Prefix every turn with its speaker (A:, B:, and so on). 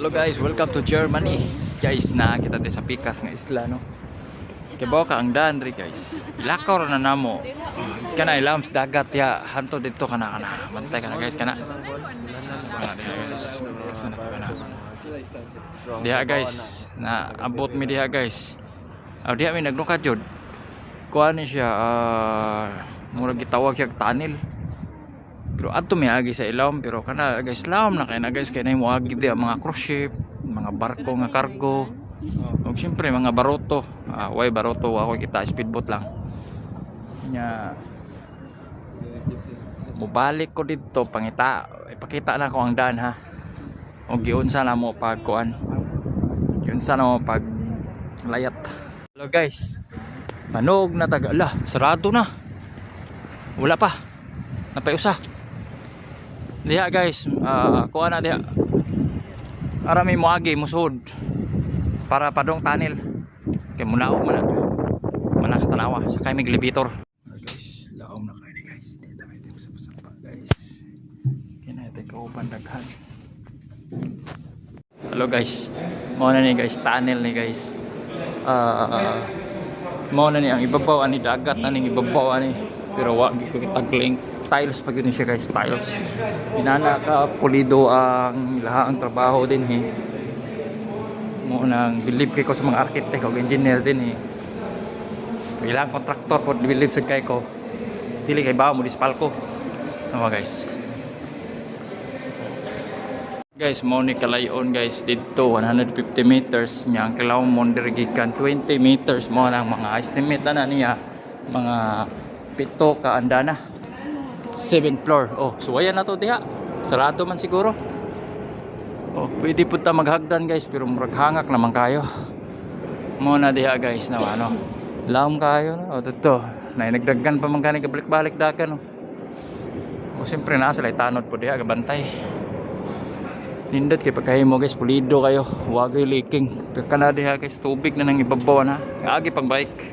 A: Hello guys, welcome to Germany. Guys, na kita din sa pikas nga isla no. Kibaw ka ang dandri guys. Ilakaw ra na namo. Kana ilam sa dagat ya hanto dito kana. Bantay kana guys kana. Diha guys, na abot mi diha guys. Diha mi naglukad jud. Kuan ni siya murag gitawag siya tunnel. Pero ato may agi sa ilawom, pero kana guys lawom na kay na guys kay na mo agi di mga cruise ship, mga barko nga cargo. Ug syempre mga baroto. Way baroto ako kita speedboat lang. Nya mobalik ko dito pangita, ipakita na ko ang daan ha. Og giunsa na mo pagkuan. Giunsa na mo pag layat. Hello guys. Manog na taga. Ala, sarado na. Wala pa. Napayusa. Diha guys, kuha na diha. Arami mo agi, musod. Para padong tunnel. Kaya munaog man na. Manakatanawa. Sakay may elevator. Guys, laom na kayo guys. Dito may ito sa guys. Kaya na ito kauban daghan. Hello guys. Muna ni guys, tunnel ni guys. Muna ni ang ibabaw ani dagat, aning ibabaw ani. Pero wag ko kitagling. Tiles pag yun siya guys, tiles. Inana ka pulido ang lahat ang trabaho din mo nang believe kay ko sa mga architect o engineer din ilang kontraktor po believe sa kay ko dili kay bawo mo dispal ko guys mo ni kalayon guys dito 150 meters nya ang kilawon mo dirigikan 20 meters mo nang mga estimate na niya mga 7 ka andana 7th floor. So ayan na to diha. Sarado man siguro. Pwede po ta maghagdan guys pero murag hangak naman kayo. Mo na diha guys na ano. Laom kayo no. Dito. Nagdaggan pa man kani kabalik-balik dagan no. Siyempre na sila tanod po diha gabantay. Nindot kay pagkahimo guys pulido kayo. Wag leaking. Kana diha guys tubig na nang ibabaw na. Agi pang bike.